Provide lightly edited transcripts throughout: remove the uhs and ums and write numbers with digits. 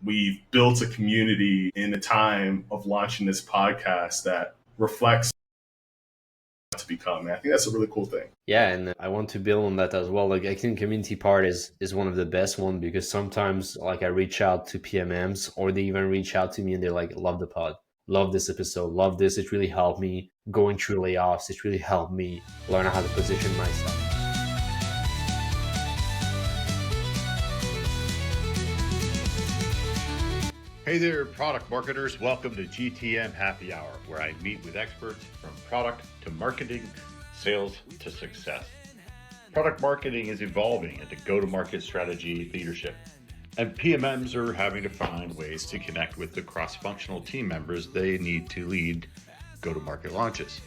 we've built a community in the time of launching this podcast that reflects to become. I think that's a really cool thing. Yeah, and I want to build on that as well. Like, I think community part is one of the best one, because sometimes like I reach out to PMMs, or they even reach out to me and they're like, love the pod, love this episode, love this. It really helped me going through layoffs. It really helped me learn how to position myself. Hey there, product marketers. Welcome to GTM Happy Hour, where I meet with experts from product to marketing, sales to success. Product marketing is evolving into go-to-market strategy leadership, and PMMs are having to find ways to connect with the cross-functional team members they need to lead go-to-market launches.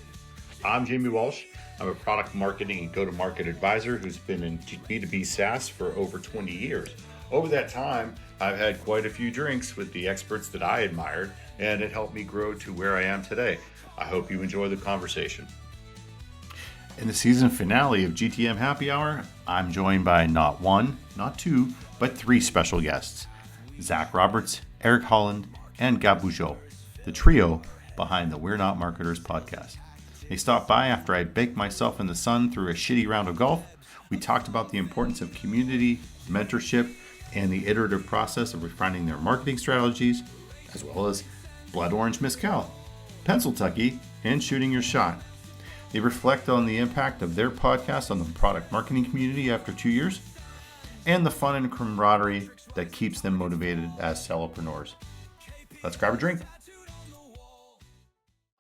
I'm Jamie Walsh. I'm a product marketing and go-to-market advisor who's been in B2B SaaS for over 20 years. Over that time, I've had quite a few drinks with the experts that I admired, and it helped me grow to where I am today. I hope you enjoy the conversation. In the season finale of GTM Happy Hour, I'm joined by not one, not two, but three special guests: Zach Roberts, Eric Holland, and Gab Bujold, the trio behind the We're Not Marketers podcast. They stopped by after I baked myself in the sun through a shitty round of golf. We talked about the importance of community, mentorship, and the iterative process of refining their marketing strategies, as well as blood orange mezcal, Pennsyl-tucky, and shooting your shot. They reflect on the impact of their podcast on the product marketing community after 2 years, and the fun and camaraderie that keeps them motivated as solopreneurs. Let's grab a drink.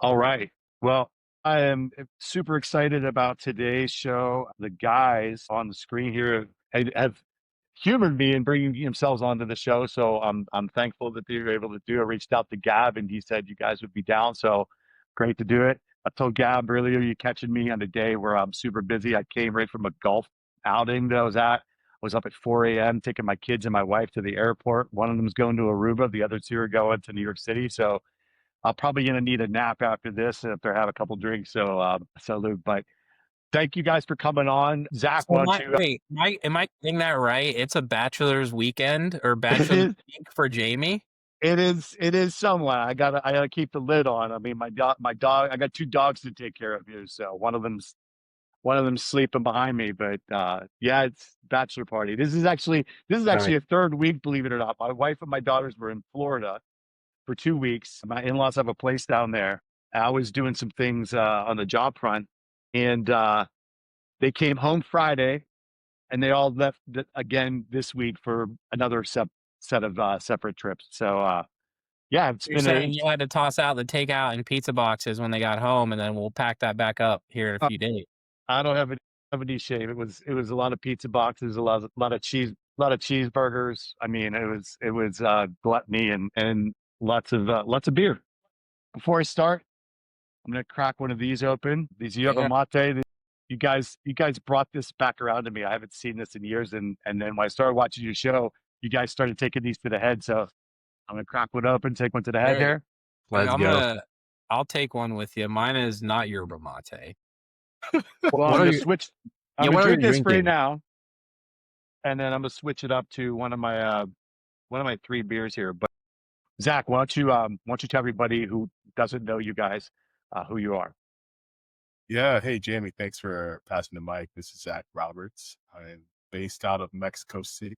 All right. Well, I am super excited about today's show. The guys on the screen here have humored me in bringing themselves onto the show, so I'm thankful that they were able to do it. I reached out to Gab, and he said you guys would be down, so great to do it. I told Gab earlier, you're catching me on a day where I'm super busy. I came right from a golf outing that I was at. I was up at 4 a.m. taking my kids and my wife to the airport. One of them's going to Aruba. The other two are going to New York City. So I'm probably going to need a nap after this after I have a couple drinks. So salute. But thank you guys for coming on. Zach, So why don't you? am I getting that right? It's a bachelor's weekend or bachelor's week for Jamie? It is somewhat. I gotta keep the lid on. I mean, my dog, I got two dogs to take care of here. So one of them's sleeping behind me, but yeah, it's bachelor party. This is actually a third week, believe it or not. My wife and my daughters were in Florida for 2 weeks. My in-laws have a place down there. I was doing some things on the job front, and they came home Friday, and they all left again this week for another set of separate trips. So yeah, it's You're been saying you had to toss out the takeout and pizza boxes when they got home, and then we'll pack that back up here in a few days. I don't have any shame. It was a lot of pizza boxes, a lot of cheeseburgers. I mean, it was gluttony and lots of beer. Before I start, I'm gonna crack one of these open. These yerba mate. You guys brought this back around to me. I haven't seen this in years, and then when I started watching your show, you guys started taking these to the head. So I'm gonna crack one open, take one to the head here. Let's go. I'll take one with you. Mine is not yerba mate. Well, I'm gonna switch. I'm gonna drink this right now, and then I'm gonna switch it up to one of my three beers here. But Zach, why don't you tell everybody who doesn't know you guys who you are? Yeah. Hey, Jamie, thanks for passing the mic. This is Zach Roberts. I'm based out of Mexico City.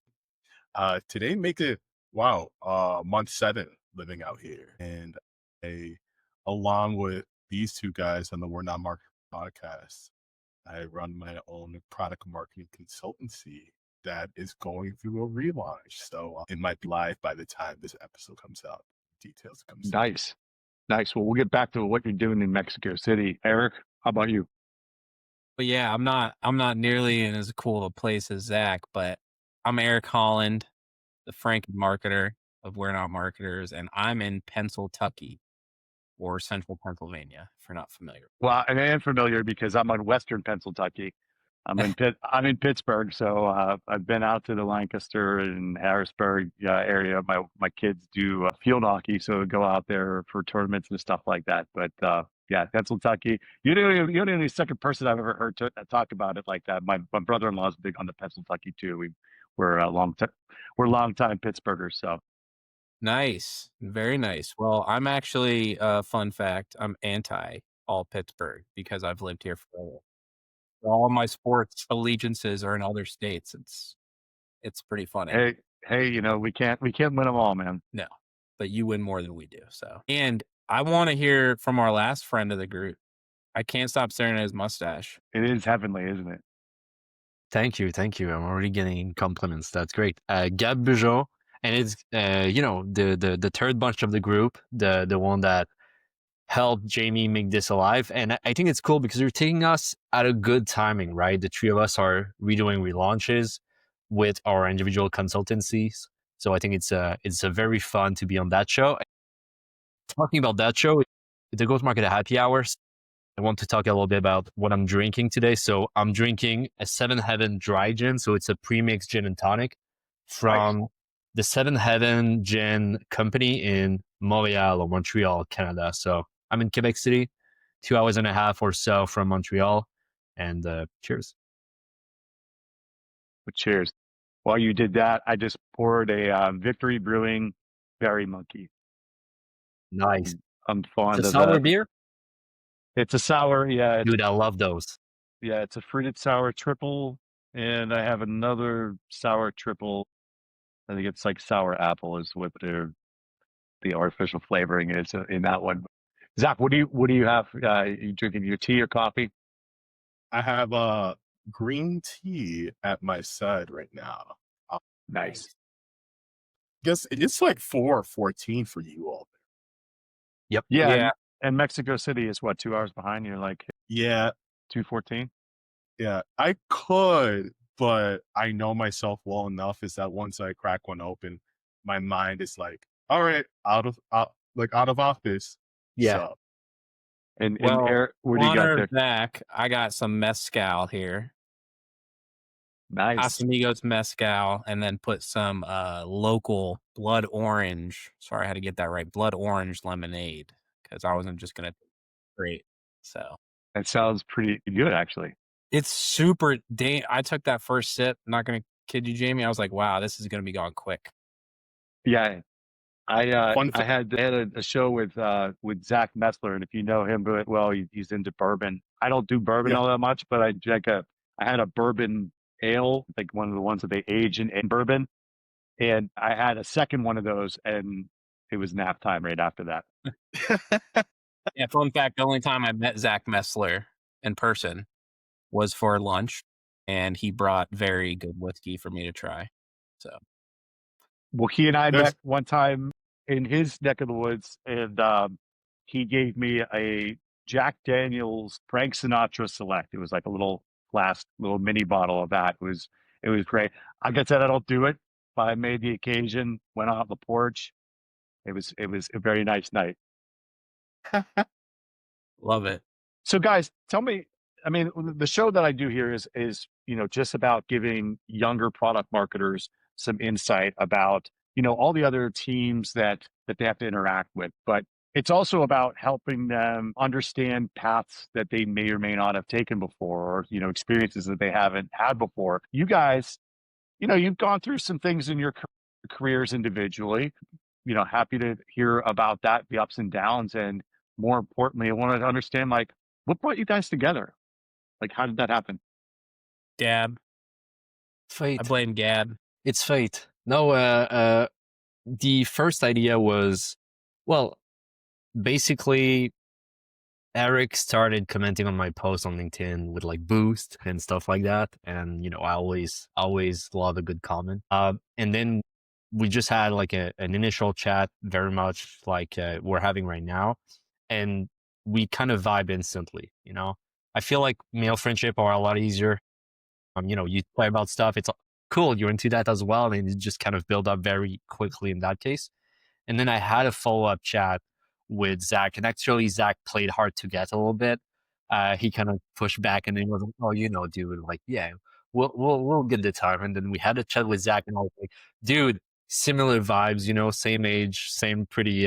Today make it, month 7 living out here. And along with these two guys on the We're Not Marketing podcast, I run my own product marketing consultancy that is going through a relaunch. So it might be live by the time this episode comes out. Details comes out. Nice. Well, we'll get back to what you're doing in Mexico City. Eric, how about you? But yeah, I'm not nearly in as cool a place as Zach, but I'm Eric Holland, the Franken marketer of We're Not Marketers, and I'm in Pennsyl-tucky, or Central Pennsylvania, if you're not familiar. Well, I am familiar because I'm on Western Pennsyl-tucky. I'm in Pittsburgh, so I've been out to the Lancaster and Harrisburg area. My kids do field hockey, so go out there for tournaments and stuff like that. But yeah, Pennsyl-tucky. You're the only second person I've ever heard talk about it like that. My brother-in-law is big on the Pennsyl-tucky too. We're longtime Pittsburghers, so Nice. Very nice. Well, I'm actually, fun fact, I'm anti all Pittsburgh because I've lived here forever. All of my sports allegiances are in other states. It's pretty funny. Hey, we can't win them all, man. No, but you win more than we do, so. And I wanna hear from our last friend of the group. I can't stop staring at his mustache. It is heavenly, isn't it? Thank you, thank you. I'm already getting compliments. That's great. Gab Bujold, and it's the third bunch of the group, the one that helped Jamie make this alive. And I think it's cool because you're taking us at a good timing, right? The three of us are redoing relaunches with our individual consultancies. So I think it's a very fun to be on that show. Talking about that show, the Go to Market Happy Hours. I want to talk a little bit about what I'm drinking today. So I'm drinking a Seven Heaven dry gin. So it's a premixed gin and tonic from the Seven Heaven Gin Company in Montreal or Montreal, Canada. So I'm in Quebec City, 2 hours and a half or so from Montreal. And cheers. But cheers. While you did that, I just poured a Victory Brewing Berry Monkey. Nice. I'm fond It's a of sour that. beer? It's a sour, yeah. Dude, I love those. Yeah, it's a fruited sour triple, and I have another sour triple. I think it's like sour apple is what the artificial flavoring is in that one. Zach, what do you have? You drinking your tea or coffee? I have green tea at my side right now. Nice. Guess it's like 4:14 for you all. Yep. Yeah, Yeah. and Mexico City is what, 2 hours behind? You're like Yeah, 2:14. yeah. I could, but I know myself well enough is that once I crack one open, my mind is like, all right, out of office. Yeah. So And Well, Eric, what do you got honor there? of Zach, I got some mezcal here. Nice. Casamigos mezcal, and then put some local blood orange. Sorry, I had to get that right. Blood orange lemonade because I wasn't just gonna great. So That sounds pretty good, actually. it's super. I took that first sip. Not gonna kid you, Jamie. I was like, wow, this is gonna be gone quick. Yeah, I fun. had a show with Zach Messler, and if you know him well, he's into bourbon. I don't do bourbon Yeah. all that much, but I had a bourbon ale, like one of the ones that they age in bourbon, and I had a second one of those, and it was nap time right after that. Yeah, fun fact: the only time I met Zach Messler in person was for lunch, and he brought very good whiskey for me to try. So Well, he and I There's met one time in his neck of the woods, and he gave me a Jack Daniel's Frank Sinatra Select. It was like a little little mini bottle of that. It was great. Like I said, I don't do it, but I made the occasion. Went out on the porch. It was a very nice night. love it. So, guys, tell me. I mean, the show that I do here is just about giving younger product marketers some insight about all the other teams that they have to interact with, but it's also about helping them understand paths that they may or may not have taken before, or experiences that they haven't had before. You guys, you've gone through some things in your careers individually. Happy to hear about that, the ups and downs, and more importantly, I wanted to understand like what brought you guys together. Like, how did that happen? Gab, I Fate. blame Gab. It's fate. No, the first idea was, well, basically Eric started commenting on my post on LinkedIn with like boost and stuff like that. And, I always love a good comment. And then we just had like an initial chat, very much like we're having right now. And we kind of vibe instantly, I feel like male friendship are a lot easier. You play about stuff. It's cool. You're into that as well. And it just kind of build up very quickly in that case. And then I had a follow-up chat with Zach, and actually Zach played hard to get a little bit. He kind of pushed back, and then he was like, "Oh, dude, like, yeah, we'll get the time." And then we had a chat with Zach, and I was like, "Dude, similar vibes, same age, same pretty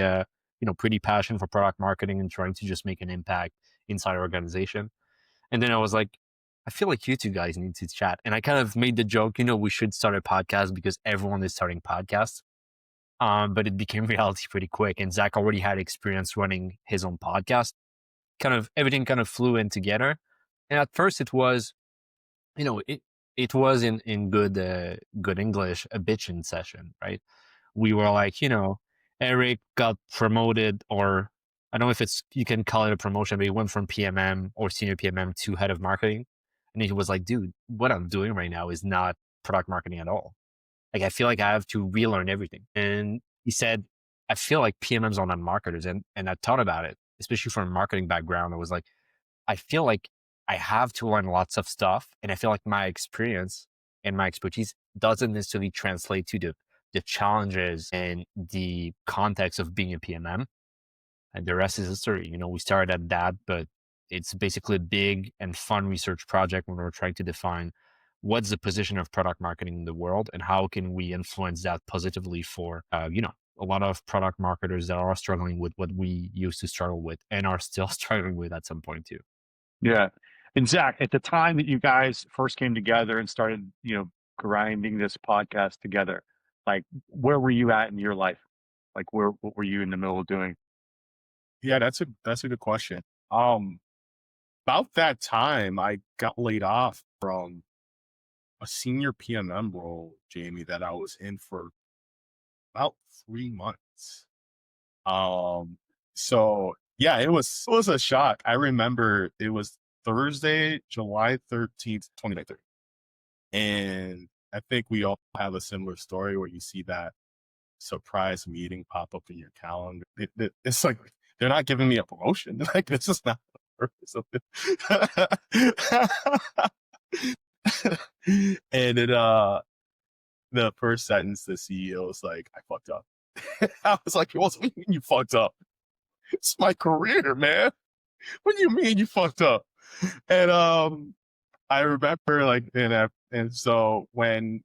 passion for product marketing and trying to just make an impact inside our organization." And then I was like, I feel like you two guys need to chat. And I kind of made the joke, we should start a podcast because everyone is starting podcasts. But it became reality pretty quick. And Zach already had experience running his own podcast. Kind of everything kind of flew in together. And at first it was, you know, it was in good English, a bitching session, right? We were like, Eric got promoted, or I don't know if it's you can call it a promotion, but he went from PMM or senior PMM to head of marketing. And he was like, dude, what I'm doing right now is not product marketing at all. Like I feel like I have to relearn everything. And he said, I feel like PMMs are not marketers. And I thought about it, especially from a marketing background. I was like, I feel like I have to learn lots of stuff. And I feel like my experience and my expertise doesn't necessarily translate to the challenges and the context of being a PMM. And the rest is history. We started at that, but it's basically a big and fun research project when we're trying to define what's the position of product marketing in the world and how can we influence that positively for, a lot of product marketers that are struggling with what we used to struggle with and are still struggling with at some point too. Yeah. And Zach, at the time that you guys first came together and started, grinding this podcast together, like where were you at in your life? Like what were you in the middle of doing? Yeah, that's a good question. About that time, I got laid off from a senior PMM role, Jamie, that I was in for about 3 months. So yeah, it was a shock. I remember it was Thursday, July 13th, 2023. And I think we all have a similar story where you see that surprise meeting pop up in your calendar. It's like they're not giving me a promotion. Like this is not the purpose of it. And the first sentence, the CEO was like, "I fucked up." I was like, "What do you mean you fucked up? It's my career, man. What do you mean you fucked up?" And I remember like and so when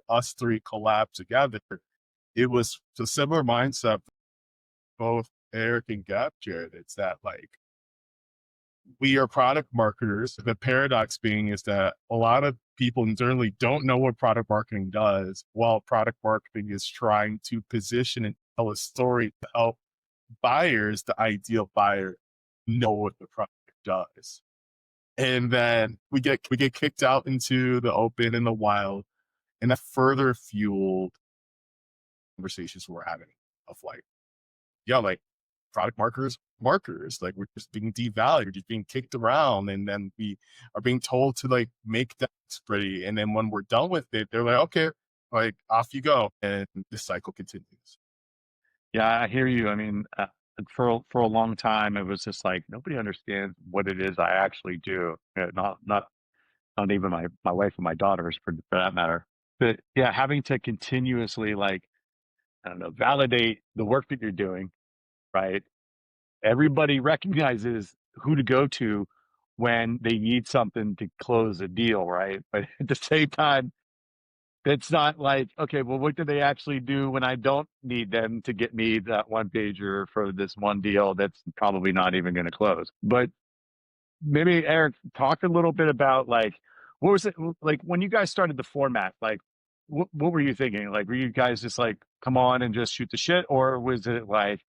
us three collabed together, it was a similar mindset. Both Eric and Gab shared. It's that like we are product marketers. The paradox being is that a lot of people internally don't know what product marketing does, while product marketing is trying to position and tell a story to help buyers, the ideal buyer, know what the product does. And then we get kicked out into the open and the wild, and that further fueled conversations we're having of like, yeah, like product marketers, like we're just being devalued, just being kicked around, and then we are being told to like make that pretty, and then when we're done with it, they're like, okay, like off you go, and the cycle continues. Yeah, I hear you. I mean, for a long time, it was just like nobody understands what it is I actually do. Not even my wife and my daughters for that matter. But yeah, having to continuously like I don't know validate the work that you're doing, right? Everybody recognizes who to go to when they need something to close a deal, right? But at the same time, it's not like, okay, well, what do they actually do when I don't need them to get me that one pager for this one deal that's probably not even going to close? But maybe Eric, talk a little bit about like, what was it like when you guys started the format? Like, what were you thinking? Like, were you guys just like, come on and just shoot the shit? Or was it like,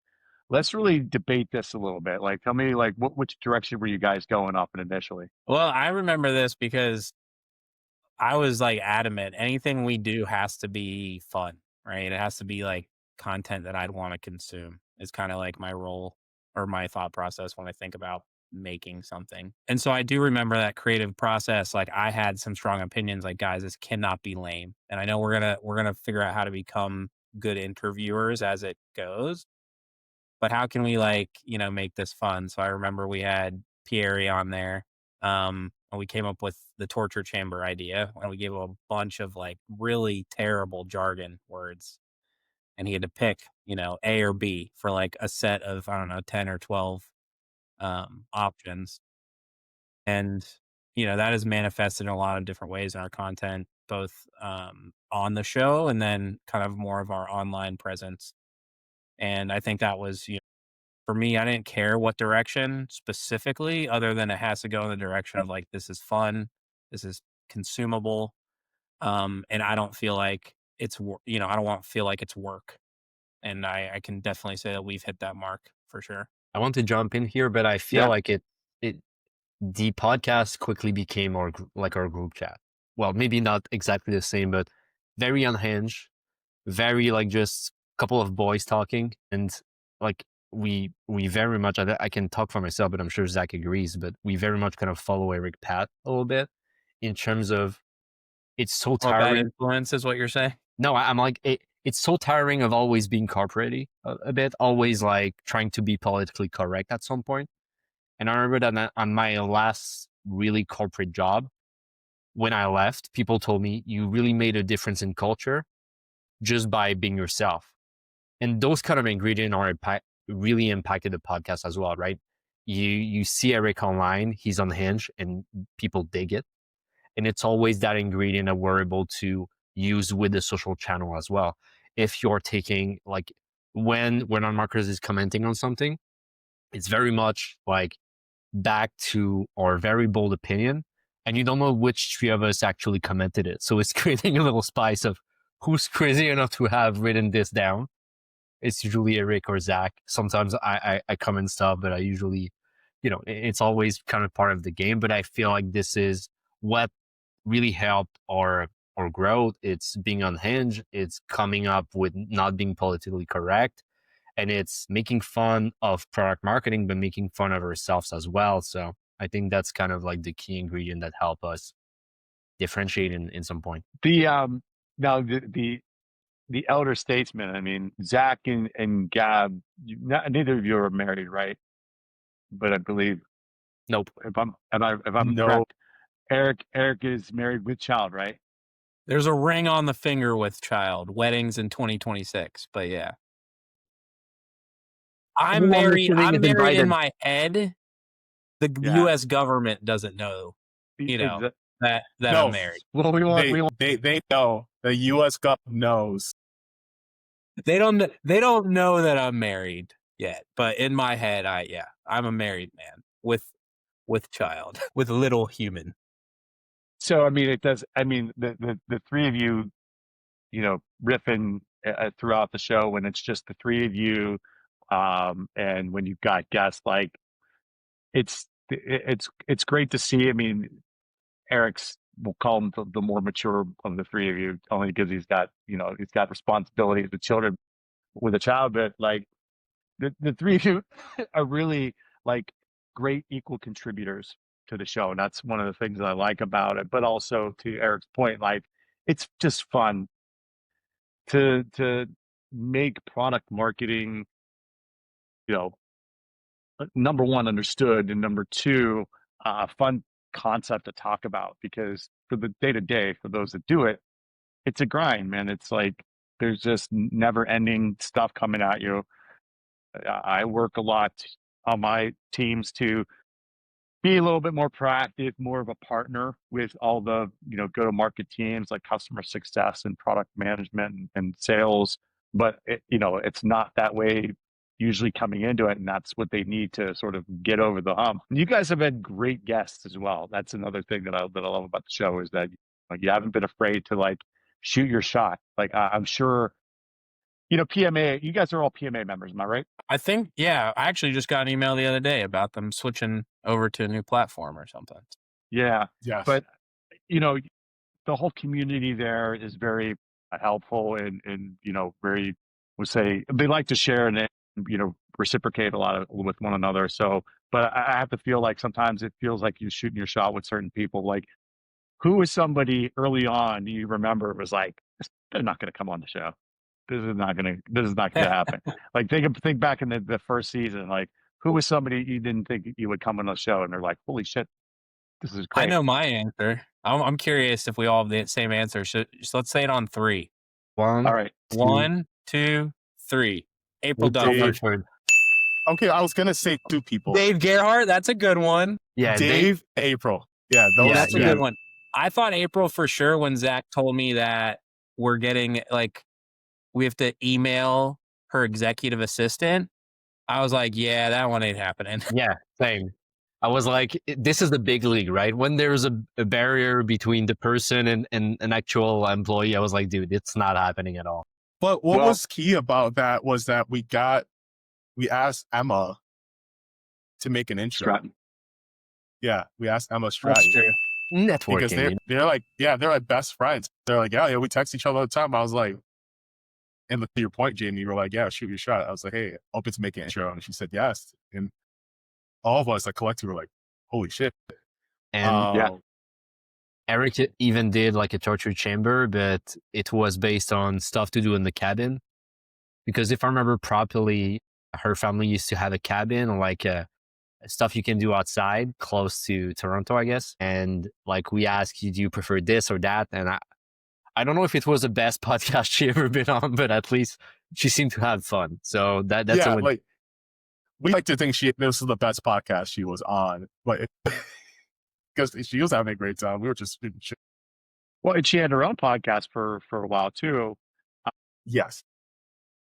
let's really debate this a little bit? Like, tell me, like, which direction were you guys going up in initially? Well, I remember this because I was like adamant. Anything we do has to be fun, right? It has to be like content that I'd want to consume. Is kind of like my role or my thought process when I think about making something. And so I do remember that creative process. Like I had some strong opinions like guys, this cannot be lame. And I know we're gonna figure out how to become good interviewers as it goes. But how can we like, make this fun? So I remember we had Pierre on there. And we came up with the torture chamber idea and we gave him a bunch of like really terrible jargon words. And he had to pick, A or B for like a set of, I don't know, 10 or 12 options. And, that is manifested in a lot of different ways in our content, both on the show and then kind of more of our online presence. And I think that was, for me, I didn't care what direction specifically, other than it has to go in the direction of like, this is fun, this is consumable, and I don't feel like I don't want to feel like it's work. and I can definitely say that we've hit that mark for sure. I want to jump in here, but I feel Yeah. like the podcast quickly became our group chat. Well, maybe not exactly the same, but very unhinged, very like just a couple of boys talking, and like we very much. I can talk for myself, but I'm sure Zach agrees. But we very much kind of follow Eric Pat a little bit in terms of it's so Or bad tiring. influence is what you're saying? No, I'm like it's so tiring of always being corporate a bit, always like trying to be politically correct at some point. And I remember that on my last really corporate job, when I left, people told me you really made a difference in culture just by being yourself. And those kind of ingredients really impacted the podcast as well, right? You see Eric online, he's unhinged, and people dig it. And it's always that ingredient that we're able to use with the social channel as well. If you're taking like when non-marketers is commenting on something, it's very much like back to our very bold opinion, and you don't know which three of us actually commented it. So it's creating a little spice of who's crazy enough to have written this down. It's usually Eric or Zach. Sometimes I comment stuff, but I usually, it's always kind of part of the game. But I feel like this is what really helped our growth. It's being unhinged. It's coming up with not being politically correct. And it's making fun of product marketing, but making fun of ourselves as well. So I think that's kind of like the key ingredient that help us differentiate in some point. Now the elder statesmen. I mean, Zach and Gab. Neither of you are married, right? But I believe Nope. if I'm No. correct, Eric is married with child, right? There's a ring on the finger with child. Weddings in 2026, but yeah. I'm married in my head. The Yeah. US government doesn't know, that No. I'm married. Well, They know. The U.S. government knows. They don't know that I'm married yet, but in my head, I'm a married man with child, with a little human. So I mean, it does. I mean, the three of you, riffing throughout the show when it's just the three of you, and when you've got guests, like it's great to see. I mean, we'll call him the more mature of the three of you, only because he's got responsibilities with children, with a child, but like the three of you are really like great equal contributors to the show, and that's one of the things that I like about it. But also to Eric's point, like it's just fun to make product marketing, number one, understood, and number two, a fun concept to talk about, because for the day to day, for those that do it, it's a grind, man. It's like there's just never ending stuff coming at you. I work a lot on my teams to be a little bit more proactive, more of a partner with all the, go-to-market teams like customer success and product management and sales. But it's not that way usually coming into it, and that's what they need to sort of get over the hump. And you guys have had great guests as well. That's another thing that I love about the show, is that you haven't been afraid to like shoot your shot. Like I'm sure, PMA. You guys are all PMA members, am I right? I think, I actually just got an email the other day about them switching over to a new platform or something. Yeah. Yes. But the whole community there is very helpful and very, would say, they like to share and reciprocate a lot with one another. So, but I have to feel like sometimes it feels like you're shooting your shot with certain people. Like, who was somebody early on you remember was like, they're not going to come on the show. This is not going to happen. Like think back in the first season, like who was somebody you didn't think you would come on the show, and they're like, holy shit, this is great. I know my answer. I'm curious if we all have the same answer. So let's say it on three. All right. 1, 2, 3. April Duffy. Okay, I was gonna say two people. Dave Gerhardt, that's a good one. Yeah, Dave, April. Yeah, That's a good one. I thought April for sure when Zach told me that we're getting we have to email her executive assistant. I was like, yeah, that one ain't happening. Yeah, same. I was like, this is the big league, right? When there's a barrier between the person and an actual employee, I was like, dude, it's not happening at all. But what Well, was key about that was that we asked Emma to make an intro. Stratton. Yeah, we asked Emma That's Stratton true. because Networking. they're like best friends. They're like, yeah, we text each other all the time. I was like, and to your point, Jamie, you were like, yeah, shoot your shot. I was like, hey, open to make an intro, and she said yes. And all of us, like collectively, were like, holy shit. And Yeah. Eric even did like a torture chamber, but it was based on stuff to do in the cabin. Because if I remember properly, her family used to have a cabin, like stuff you can do outside close to Toronto, I guess. And like we asked you, do you prefer this or that? And I don't know if it was the best podcast she ever been on, but at least she seemed to have fun. So that's Yeah, a win. like we like to think this is the best podcast she was on, but because she was having a great time. We were just Well, and she had her own podcast for a while too, yes,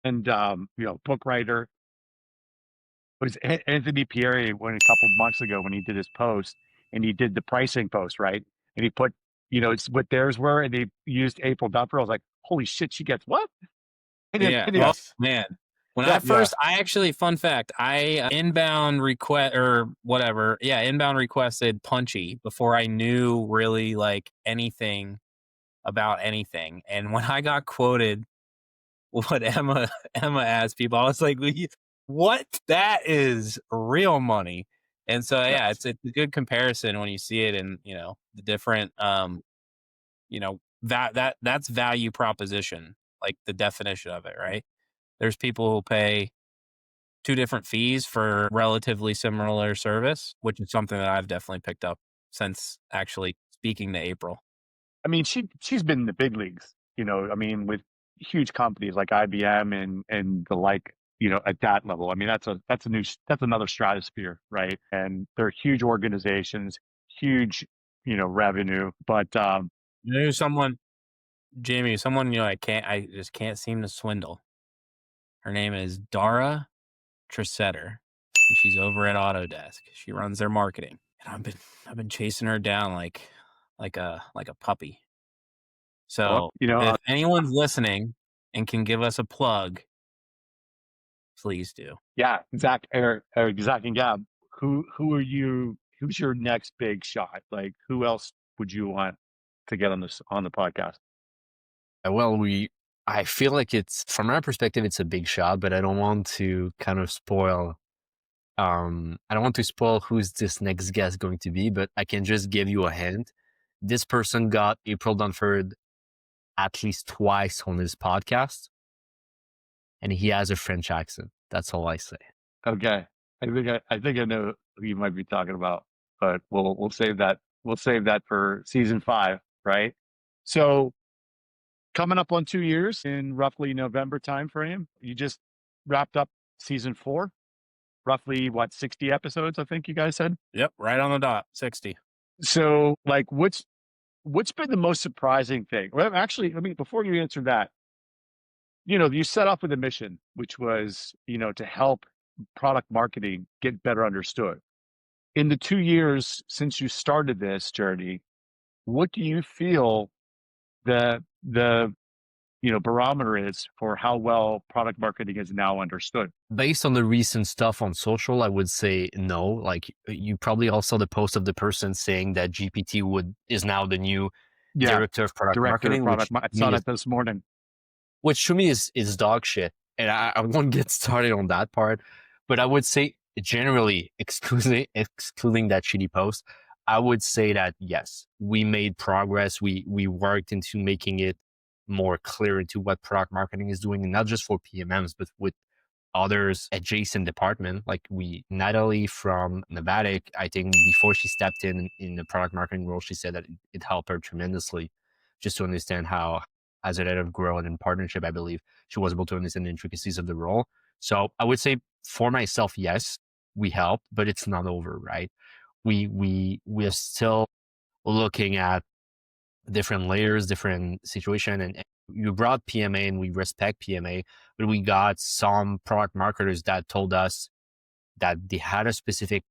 and book writer. But it's Anthony Pierre when a couple of months ago when he did his post and he did the pricing post, right? And he put, it's what theirs were, and they used April Duffer. I was like, holy shit, she gets what? And then, Yeah. and then- Oh yes, man. When Yeah, I first, I actually, fun fact, I inbound request or whatever. Yeah, inbound requested Punchy before I knew really like anything about anything. And when I got quoted what Emma asked people, I was like, what? That is real money. And so yeah, yes. it's a good comparison when you see it in, the different that's value proposition, like the definition of it, right? There's people who pay two different fees for relatively similar service, which is something that I've definitely picked up since actually speaking to April. I mean, she's been in the big leagues, I mean, with huge companies like IBM and the like, at that level. I mean, that's another stratosphere, right? And they're huge organizations, huge, revenue. But You know, Jamie, someone I just can't seem to swindle. Her name is Dara Tressetter, and she's over at Autodesk. She runs their marketing, and I've been chasing her down like a puppy. well, So if anyone's listening and can give us a plug, please do. yeah, Zach, Eric, Zach and Gab, who are you? Who's your next big shot? Like, who else would you want to get on the podcast? Well, I feel like it's, from our perspective, it's a big shot, but I don't want to kind of spoil. I don't want to spoil who's this next guest going to be, but I can just give you a hint. This person got April Dunford at least twice on his podcast, and he has a French accent. That's all I say. Okay, I think I know who you might be talking about, but we'll save that. We'll save that for season 5, right? So coming up on 2 years in roughly November timeframe. You just wrapped up season 4, roughly 60 episodes, I think you guys said. Yep, right on the dot, 60. So like what's been the most surprising thing? Well, actually, I mean, before you answer that, you set off with a mission, which was, to help product marketing get better understood. In the 2 years since you started this journey, what do you feel the barometer is for how well product marketing is now understood? Based on the recent stuff on social, I would say no. Like, you probably all saw the post of the person saying that GPT is now the new director of product marketing. I saw that this morning. Which to me is dog shit. And I won't get started on that part, but I would say generally, excluding that shitty post, I would say that yes, we made progress. We worked into making it more clear into what product marketing is doing, and not just for PMMs, but with others adjacent department. Like Natalie from Novatic, I think before she stepped in the product marketing role, she said that it helped her tremendously just to understand how, as a head of growth and partnership, I believe she was able to understand the intricacies of the role. So I would say for myself, yes, we helped, but it's not over, right? We are still looking at different layers, different situation, and you brought PMA, and we respect PMA, but we got some product marketers that told us that they had a specific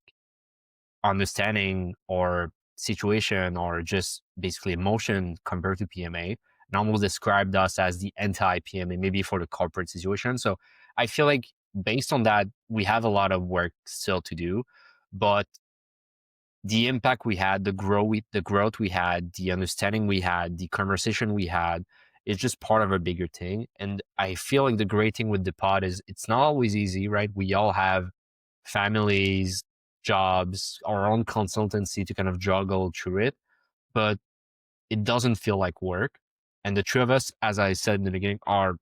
understanding or situation or just basically emotion compared to PMA, and almost described us as the anti-PMA, maybe for the corporate situation. So I feel like based on that, we have a lot of work still to do, but the impact we had, the growth we had, the understanding we had, the conversation we had is just part of a bigger thing. And I feel like the great thing with the pod is it's not always easy, right? We all have families, jobs, our own consultancy to kind of juggle through it, but it doesn't feel like work. And the two of us, as I said in the beginning, are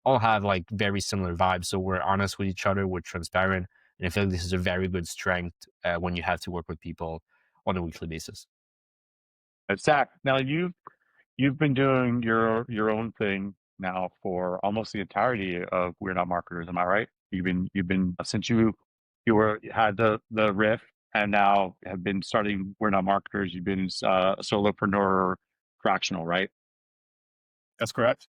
all have like very similar vibes. So we're honest with each other, we're transparent, and I feel like this is a very good strength when you have to work with people on a weekly basis. Zach, now you've been doing your own thing now for almost the entirety of We're Not Marketers. Am I right? You've been since you had the riff and now have been starting We're Not Marketers. You've been a solopreneur fractional, right? That's correct.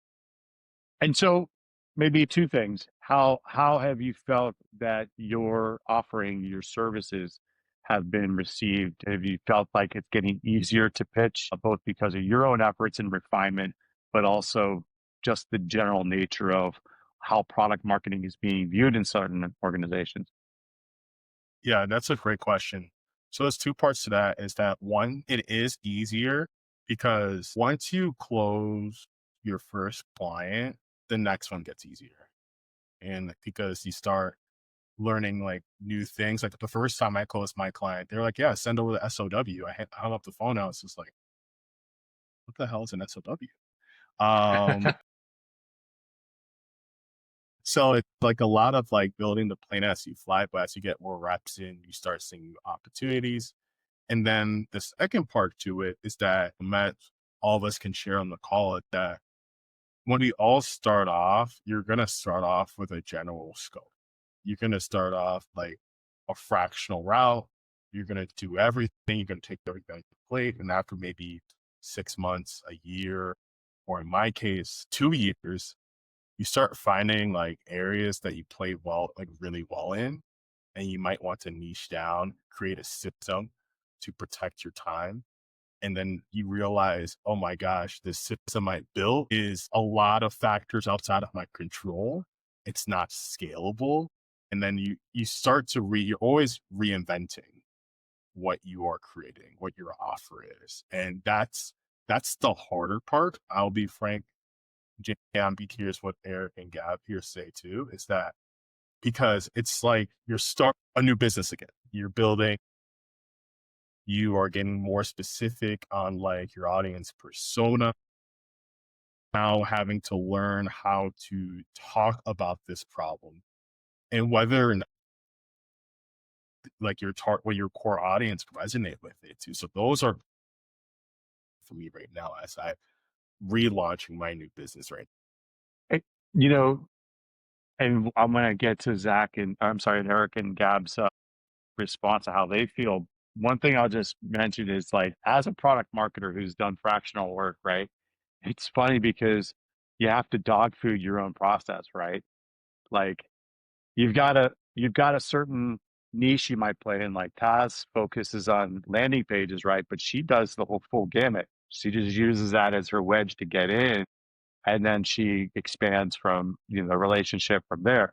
And so maybe two things. How have you felt that your offering, your services have been received? Have you felt like it's getting easier to pitch, both because of your own efforts and refinement, but also just the general nature of how product marketing is being viewed in certain organizations? Yeah, that's a great question. So there's two parts to that is that one, it is easier because once you close your first client, the next one gets easier. And because you start learning like new things, like the first time I closed my client, they're like, yeah, send over the SOW. Hung up the phone. I was just like, what the hell is an SOW? Um, so it's like a lot of like building the plane as you fly, but as you get more reps in, you start seeing new opportunities. And then the second part to it is that Matt, all of us can share on the call it that when we all start off, you're going to start off with a general scope. You're going to start off like a fractional route. You're going to do everything. You're going to take everything on your plate. And after maybe 6 months, a year, or in my case, 2 years, you start finding like areas that you play well, like really well in, and you might want to niche down, create a system to protect your time. And then you realize, oh my gosh, this system I built is a lot of factors outside of my control. It's not scalable. And then you start to you're always reinventing what you are creating, what your offer is. And that's the harder part. I'll be frank, Jay, I'm be curious what Eric and Gab here say too, is that because it's like you're start a new business again. You're building, you are getting more specific on like your audience persona, now having to learn how to talk about this problem and whether or not like what your core audience resonate with it too. So those are for me right now as I relaunching my new business right Eh, You know, and I'm going to get to Zach and I'm sorry, and Eric and Gab's response to how they feel. One thing I'll just mention is like, as a product marketer who's done fractional work, right? It's funny because you have to dog food your own process, right? Like you've got a certain niche you might play in. Like Taz focuses on landing pages, right? But she does the whole full gamut. She just uses that as her wedge to get in, and then she expands from the relationship from there.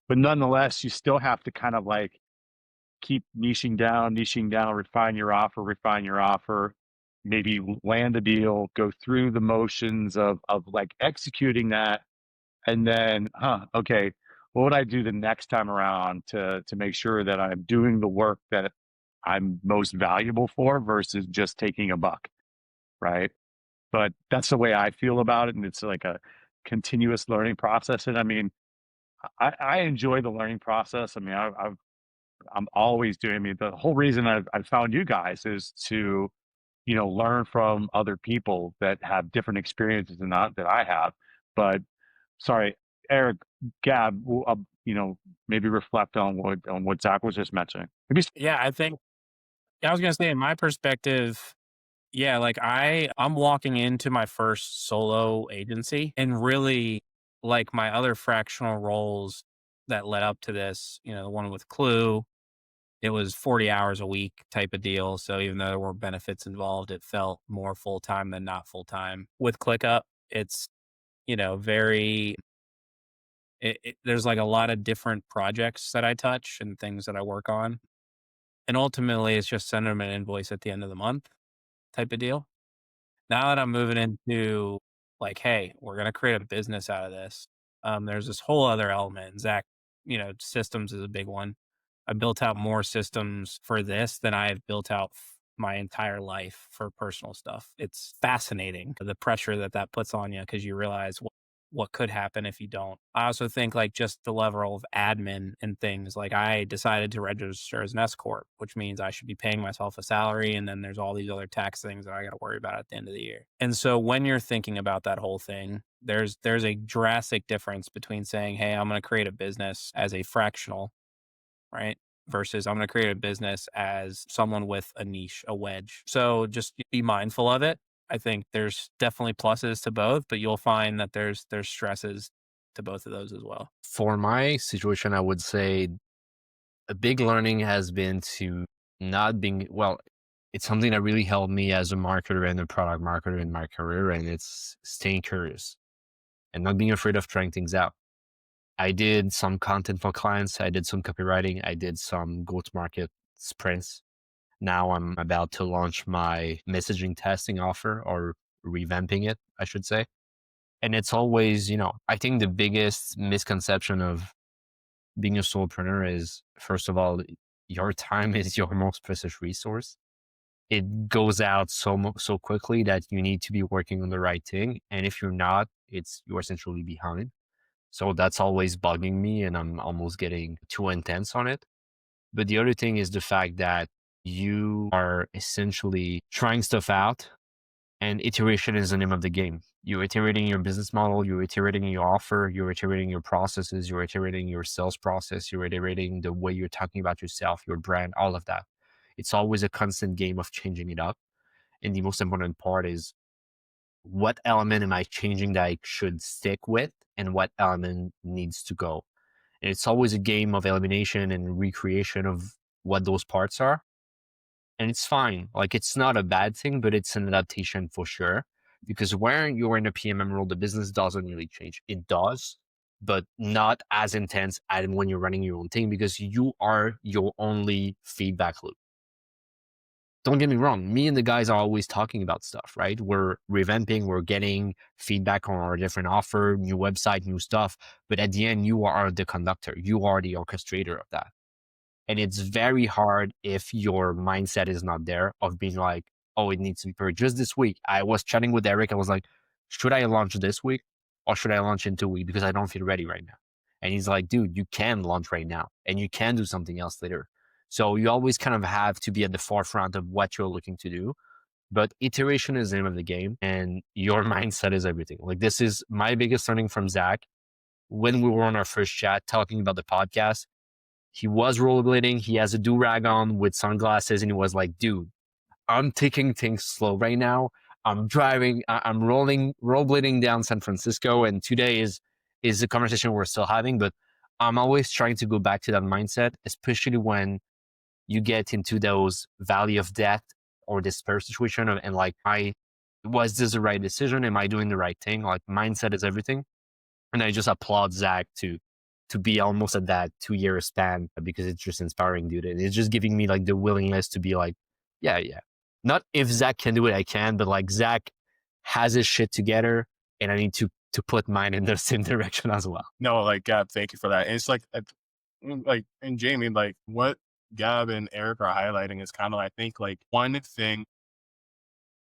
But nonetheless, you still have to kind of like keep niching down, refine your offer, maybe land a deal, go through the motions of like executing that, and then, okay, what would I do the next time around to make sure that I'm doing the work that I'm most valuable for versus just taking a buck, right? But that's the way I feel about it, and it's like a continuous learning process. And I mean, I enjoy the learning process. I mean, I'm always doing. I mean, the whole reason I've found you guys is to learn from other people that have different experiences than that I have. But sorry, Eric, Gab, maybe reflect on what Zach was just mentioning. Maybe Yeah, I think I was gonna say in my perspective, yeah, like I'm walking into my first solo agency and really like my other fractional roles that led up to this, the one with Clue, it was 40 hours a week type of deal. So even though there were benefits involved, it felt more full time than not full time. With ClickUp, it's, very, there's like a lot of different projects that I touch and things that I work on. And ultimately, it's just sending them an invoice at the end of the month type of deal. Now that I'm moving into like, hey, we're going to create a business out of this. There's this whole other element. Zach, systems is a big one. I built out more systems for this than I have built out my entire life for personal stuff. It's fascinating the pressure that puts on you because you realize what could happen if you don't. I also think like just the level of admin and things. Like I decided to register as an S corp, which means I should be paying myself a salary, and then there's all these other tax things that I got to worry about at the end of the year. And so when you're thinking about that whole thing, there's a drastic difference between saying, "Hey, I'm going to create a business as a fractional," right? Versus I'm going to create a business as someone with a niche, a wedge. So just be mindful of it. I think there's definitely pluses to both, but you'll find that there's stresses to both of those as well. For my situation, I would say a big learning has been to not being, well, it's something that really helped me as a marketer and a product marketer in my career, and it's staying curious and not being afraid of trying things out. I did some content for clients. I did some copywriting. I did some go-to-market sprints. Now I'm about to launch my messaging testing offer, or revamping it, I should say. And it's always, I think the biggest misconception of being a solopreneur is, first of all, your time is your most precious resource. It goes out so quickly that you need to be working on the right thing. And if you're not, you're essentially behind. So that's always bugging me, and I'm almost getting too intense on it. But the other thing is the fact that you are essentially trying stuff out, and iteration is the name of the game. You're iterating your business model, you're iterating your offer, you're iterating your processes, you're iterating your sales process, you're iterating the way you're talking about yourself, your brand, all of that. It's always a constant game of changing it up. And the most important part is, what element am I changing that I should stick with, and what element needs to go? And it's always a game of elimination and recreation of what those parts are. And it's fine. Like, it's not a bad thing, but it's an adaptation for sure. Because when you're in a PMM role, the business doesn't really change. It does, but not as intense as when you're running your own thing, because you are your only feedback loop. Don't get me wrong, me and the guys are always talking about stuff, right? We're revamping, we're getting feedback on our different offer, new website, new stuff. But at the end, you are the conductor. You are the orchestrator of that. And it's very hard if your mindset is not there, of being like, oh, it needs to be purchased this week. I was chatting with Eric. I was like, should I launch this week or should I launch in 2 weeks? Because I don't feel ready right now. And he's like, dude, you can launch right now and you can do something else later. So you always kind of have to be at the forefront of what you're looking to do. But iteration is the name of the game, and your mindset is everything. Like, this is my biggest learning from Zach. When we were on our first chat talking about the podcast, he was rollerblading. He has a do-rag on with sunglasses, and he was like, dude, I'm taking things slow right now. I'm driving, I'm rollerblading down San Francisco, and today is a conversation we're still having, but I'm always trying to go back to that mindset, especially when you get into those valley of death or despair situation and like, was this the right decision? Am I doing the right thing? Like, mindset is everything. And I just applaud Zach to be almost at that 2-year span, because it's just inspiring, dude. And it's just giving me like the willingness to be like, yeah. Not if Zach can do it, I can, but like, Zach has his shit together, and I need to put mine in the same direction as well. No, like, Gab, thank you for that. And it's like, and Jamie, like what Gab and Eric are highlighting is kind of, I think, like one thing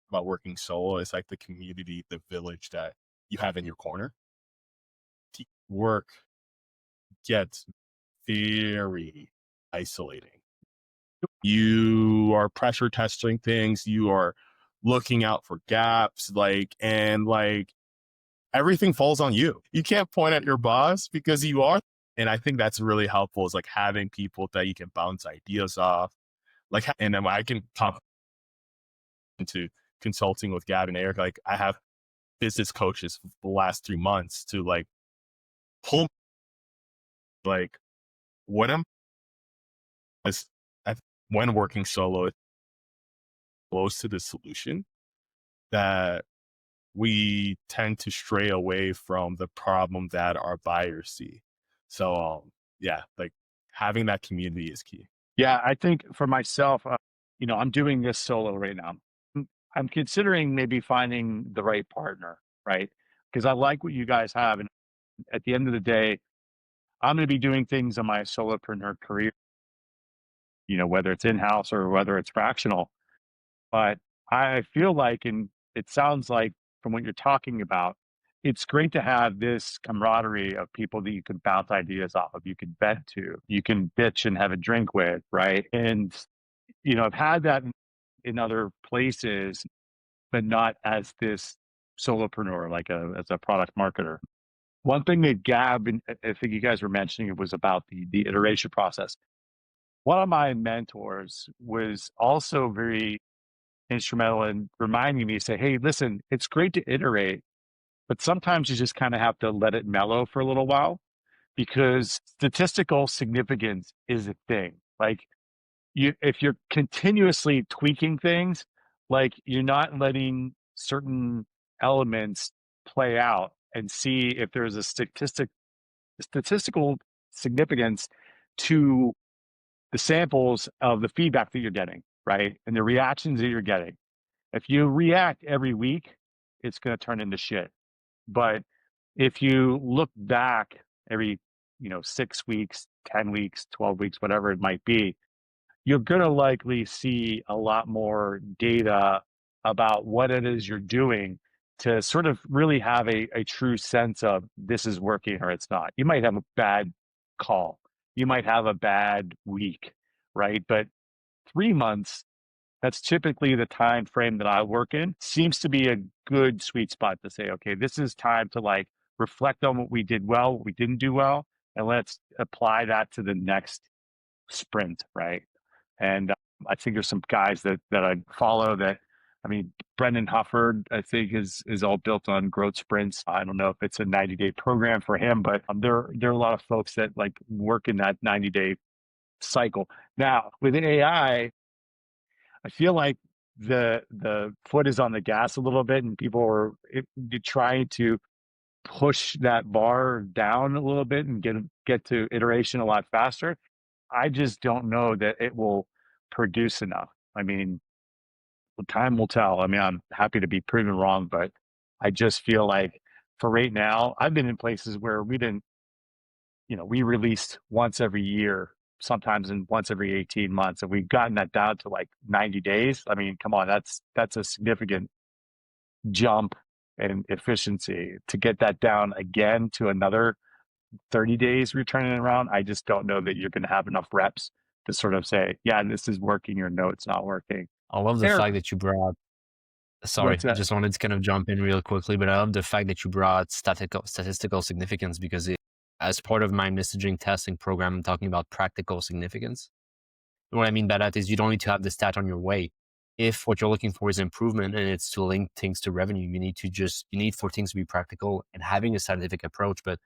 about working solo is like the community, the village that you have in your corner. Work gets very isolating. You are pressure testing things. You are looking out for gaps, and everything falls on you. You can't point at your boss because you are. And I think that's really helpful, is like having people that you can bounce ideas off. And then I can talk into consulting with Gab and Eric. Like, I have business coaches for the last 3 months to like pull, like, what am when working solo, it's close to the solution that we tend to stray away from the problem that our buyers see. So, yeah, like having that community is key. Yeah, I think for myself, I'm doing this solo right now. I'm considering maybe finding the right partner, right? Because I like what you guys have. And at the end of the day, I'm going to be doing things in my solopreneur career, whether it's in-house or whether it's fractional. But I feel like, and it sounds like from what you're talking about, it's great to have this camaraderie of people that you can bounce ideas off of, you can vent to, you can bitch and have a drink with, right? And, I've had that in other places, but not as this solopreneur, like as a product marketer. One thing that Gab, and I think you guys were mentioning, was about the iteration process. One of my mentors was also very instrumental in reminding me, say, hey, listen, it's great to iterate, but sometimes you just kind of have to let it mellow for a little while because statistical significance is a thing. Like if you're continuously tweaking things, like you're not letting certain elements play out and see if there's a statistical significance to the samples of the feedback that you're getting, right? And the reactions that you're getting. If you react every week, it's going to turn into shit. But if you look back every, 6 weeks, 10 weeks, 12 weeks, whatever it might be, you're going to likely see a lot more data about what it is you're doing to sort of really have a true sense of this is working or it's not. You might have a bad call. You might have a bad week, right? But 3 months, that's typically the time frame that I work in, seems to be a good sweet spot to say, okay, this is time to like reflect on what we did well, what we didn't do well, and let's apply that to the next sprint, right? And I think there's some guys that I follow that, I mean, Brendan Hufford, I think is all built on growth sprints. I don't know if it's a 90-day program for him, but there are a lot of folks that like work in that 90-day cycle. Now, with AI, I feel like the foot is on the gas a little bit, and people are trying to push that bar down a little bit and get to iteration a lot faster. I just don't know that it will produce enough. I mean, time will tell. I mean, I'm happy to be proven wrong, but I just feel like for right now, I've been in places where we didn't, we released once every year, sometimes in once every 18 months, and we've gotten that down to like 90 days. I mean, come on, that's a significant jump in efficiency. To get that down again to another 30 days returning it around, I just don't know that you're going to have enough reps to sort of say, yeah, this is working, or no, it's not working. I love the Eric, fact that you brought. Sorry, what's that? just wanted to kind of jump in real quickly, but I love the fact that you brought statistical significance because as part of my messaging testing program, I'm talking about practical significance. And what I mean by that is you don't need to have the stat on your way. If what you're looking for is improvement and it's to link things to revenue, you need for things to be practical and having a scientific approach. But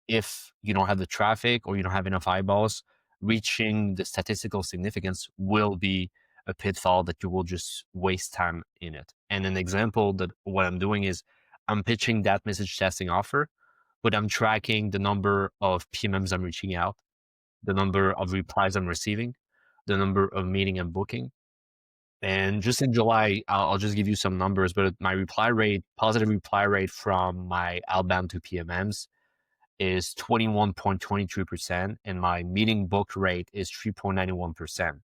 if you don't have the traffic or you don't have enough eyeballs, reaching the statistical significance will be a pitfall that you will just waste time in it. And an example that what I'm doing is I'm pitching that message testing offer, but I'm tracking the number of PMMs I'm reaching out, the number of replies I'm receiving, the number of meeting I'm booking. And just in July, I'll just give you some numbers, but my positive reply rate from my outbound to PMMs is 21.23%, and my meeting book rate is 3.91%.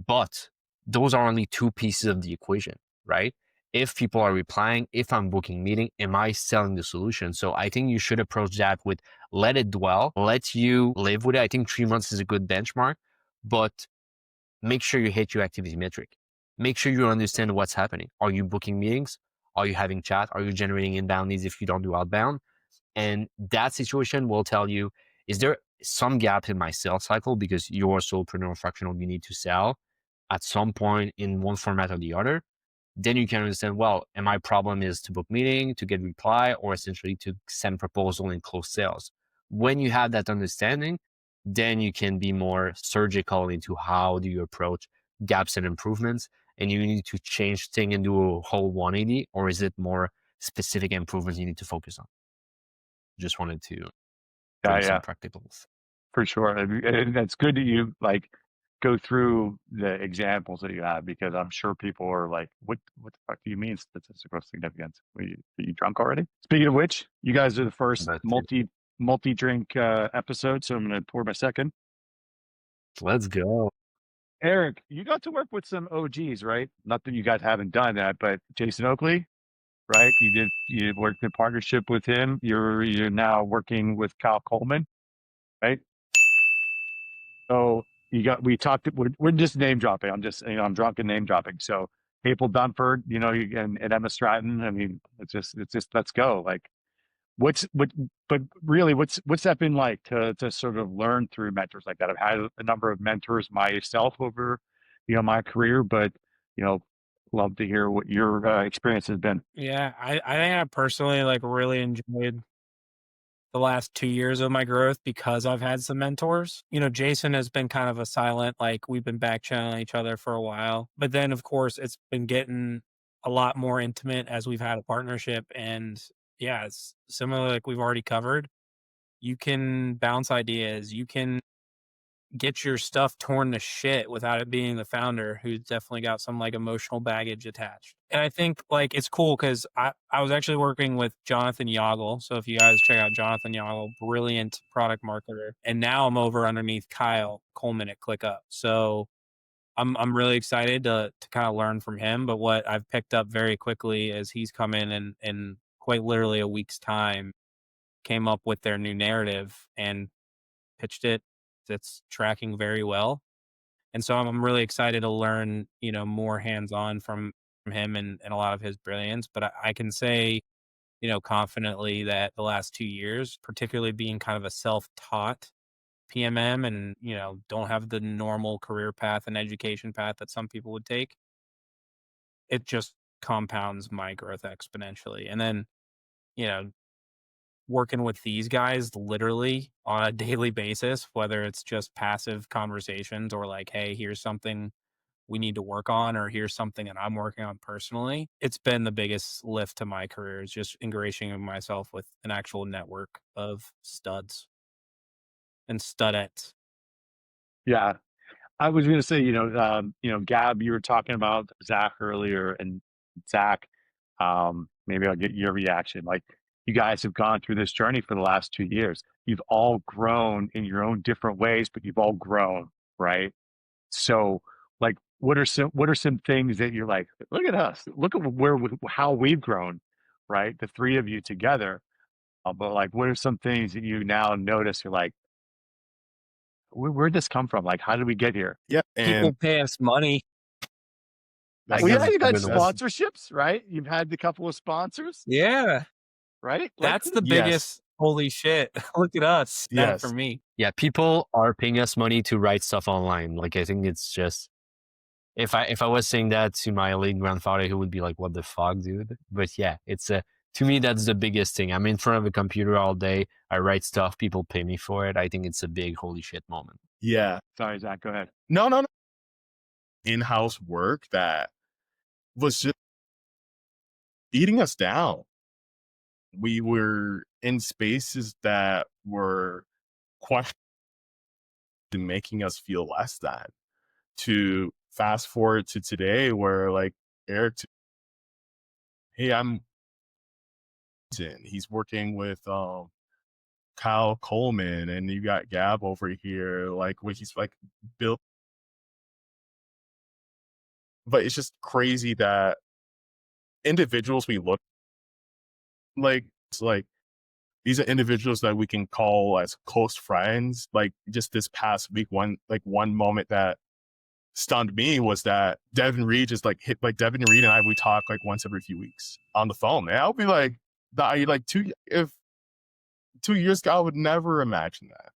But those are only two pieces of the equation, right? If people are replying, if I'm booking meeting, am I selling the solution? So I think you should approach that with let it dwell, let you live with it. I think 3 months is a good benchmark, but make sure you hit your activity metric. Make sure you understand what's happening. Are you booking meetings? Are you having chat? Are you generating inbound leads if you don't do outbound? And that situation will tell you, is there some gap in my sales cycle because you're a solopreneur fractional, you need to sell at some point in one format or the other? Then you can understand, well, and my problem is to book meeting, to get reply, or essentially to send proposal and close sales. When you have that understanding, then you can be more surgical into how do you approach gaps and improvements, and you need to change thing and do a whole 180, or is it more specific improvements you need to focus on? Just wanted to bring some Yeah, practicals. for sure. And that's good that you like go through the examples that you have, because I'm sure people are like, what the fuck do you mean statistical significance? Are you drunk already? Speaking of which, you guys are the first But multi drink episode, so I'm gonna pour my second. let's go. Eric, you got to work with some OGs, right? Not that you guys haven't done that, but Jason Oakley, right? You worked in partnership with him. You're now working with Kyle Coleman, right? So we talked, we're just name dropping. I'm just, I'm drunk and name dropping. So Maple Dunford, and Emma Stratton. I mean, it's just, let's go. Like but really what's that been like to sort of learn through mentors like that? I've had a number of mentors myself over, my career, but, love to hear what your experience has been. Yeah, I think I personally like really enjoyed the last 2 years of my growth because I've had some mentors. Jason has been kind of a silent, like we've been back channeling each other for a while. But then of course it's been getting a lot more intimate as we've had a partnership. And yeah, it's similar like we've already covered. You can bounce ideas, you can get your stuff torn to shit without it being the founder who's definitely got some like emotional baggage attached. And I think like it's cool because I was actually working with Jonathan Yoggle. So if you guys check out Jonathan Yoggle, brilliant product marketer. And now I'm over underneath Kyle Coleman at ClickUp. So I'm really excited to kind of learn from him. But what I've picked up very quickly is he's come in and in quite literally a week's time came up with their new narrative and pitched it. It's tracking very well. And so I'm really excited to learn, more hands-on from him and a lot of his brilliance. But I can say, confidently that the last 2 years, particularly being kind of a self-taught PMM and, don't have the normal career path and education path that some people would take, it just compounds my growth exponentially. And then, you know, working with these guys literally on a daily basis, whether it's just passive conversations or like, hey, here's something we need to work on, or here's something that I'm working on personally. It's been the biggest lift to my career is just ingratiating myself with an actual network of studs and studettes. Yeah. I was going to say, Gab, you were talking about Zach earlier, and Zach, maybe I'll get your reaction. Like, you guys have gone through this journey for the last 2 years. You've all grown in your own different ways, but you've all grown, right? So, like, what are some things that you're like, look at us, look at how we've grown, right? The three of you together. But like, what are some things that you now notice? You're like, where'd this come from? Like, how did we get here? Yeah, People and pay us money. I Well, guess yeah, you've a had good one. sponsorships, right? You've had a couple of sponsors, Yeah. right? Like, That's the yes, biggest holy shit. Look at us. That for yes, me. Yeah, people are paying us money to write stuff online. Like I think it's just if I was saying that to my late grandfather, he would be like, "What the fuck, dude?" But yeah, it's a to me that's the biggest thing. I'm in front of a computer all day. I write stuff. People pay me for it. I think it's a big holy shit moment. yeah. sorry, Zach, go ahead. No, no, no. In-house work that was just eating us down. We were in spaces that were quite making us feel less than. To fast forward to today, where like Eric, hey, he's working with Kyle Coleman, and you got Gab over here, like where he's like built. But it's just crazy that individuals we look like, it's like these are individuals that we can call as close friends. Like just this past week, one moment that stunned me was that Devin Reed just like hit like Devin Reed and I we talk like once every few weeks on the phone. And I'll be like, if 2 years ago I would never imagine that.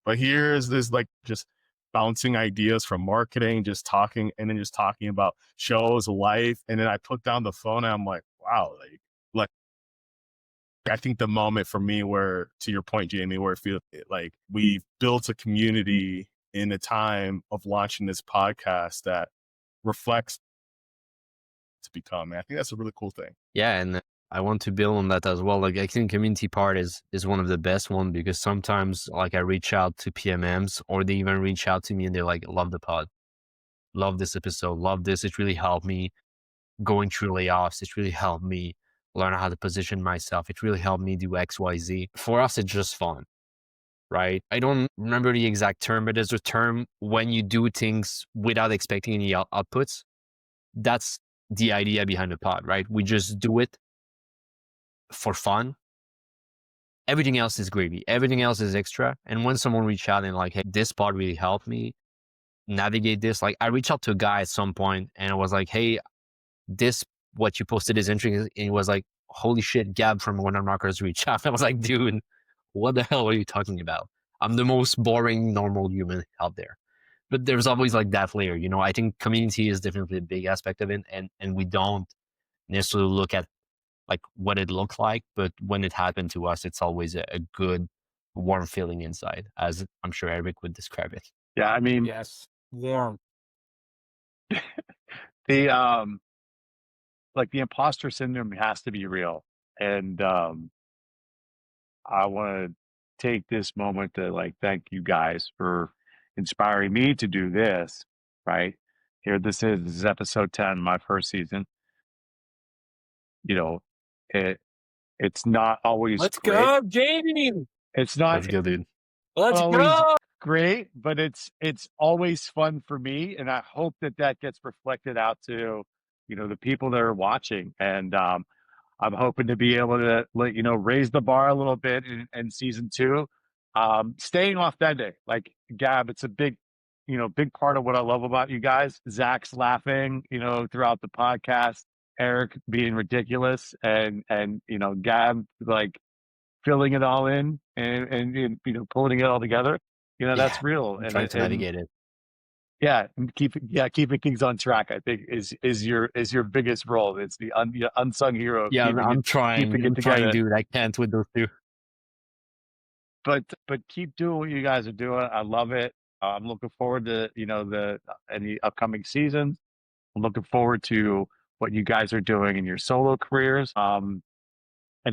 But here's this like just bouncing ideas from marketing, just talking and then just talking about shows, life. And then I put down the phone and I'm like, wow, like I think the moment for me where, to your point, Jamie, where it feels like we've built a community in a time of launching this podcast that reflects to become. I think that's a really cool thing. Yeah, and I want to build on that as well. Like I think community part is one of the best one, because sometimes like I reach out to PMMs or they even reach out to me and they're like, love the pod, love this episode, love this. It really helped me going through layoffs. It really helped me learn how to position myself. It really helped me do XYZ. For us, it's just fun, right? I don't remember the exact term, but there's a term when you do things without expecting any outputs. That's the idea behind the pod, right? We just do it for fun. Everything else is gravy. Everything else is extra. And when someone reach out and like, hey, this pod really helped me navigate this. Like I reached out to a guy at some point and I was like, hey, this, what you posted is interesting. And he was like, holy shit, Gab from One Markers reached out. I was like, dude, what the hell are you talking about? I'm the most boring, normal human out there. But there's always like that layer, you know. I think community is definitely a big aspect of it. And we don't necessarily look at like what it looked like, but when it happened to us, it's always a good, warm feeling inside, as I'm sure Eric would describe it. Yeah, I mean, Yes, warm. the like the imposter syndrome has to be real, and I want to take this moment to like thank you guys for inspiring me to do this. Right here, this is episode 10, my first season. You know, it's not always Let's great. go, Jamie. It's not Let's go, dude. Let's always go. great, but it's always fun for me, and I hope that gets reflected out to, you know, the people that are watching. And I'm hoping to be able to let you know, raise the bar a little bit in season 2. Staying authentic, like Gab, it's a big, you know, big part of what I love about you guys. Zach's laughing, you know, throughout the podcast. Eric being ridiculous, and you know, Gab like filling it all in and you know, pulling it all together. You know, that's real. I'm trying to navigate it. Yeah, and keeping things on track, I think is your biggest role. It's the unsung hero. Of Yeah, I'm trying. keeping I'm it together. trying, dude. I can't with those two. But keep doing what you guys are doing. I love it. I'm looking forward to, you know, any upcoming seasons. I'm looking forward to what you guys are doing in your solo careers. And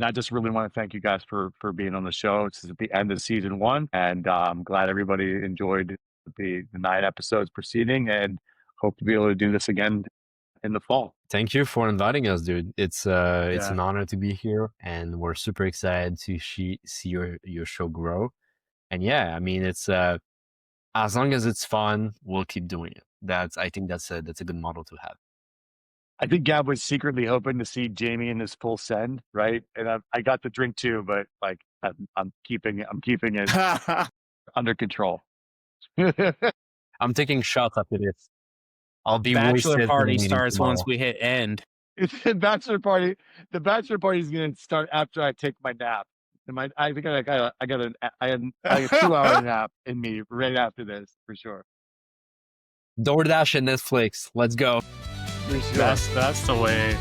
I just really want to thank you guys for being on the show. It's at the end of season 1, and I'm glad everybody enjoyed the 9 episodes preceding, and hope to be able to do this again in the fall. Thank you for inviting us, dude. It's an honor to be here, and we're super excited to see your show grow. And yeah, I mean, it's as long as it's fun, we'll keep doing it. I think that's a good model to have. I think Gab was secretly hoping to see Jamie in his full send, right? And I got the drink too, but like I'm keeping it under control. I'm taking shots after this. I'll be Bachelor wasted party meeting starts tomorrow. once we hit end. The bachelor party is going to start after I take my nap. I think I got a 2-hour nap in me right after this for sure. DoorDash and Netflix. Let's go. For sure. That's the way.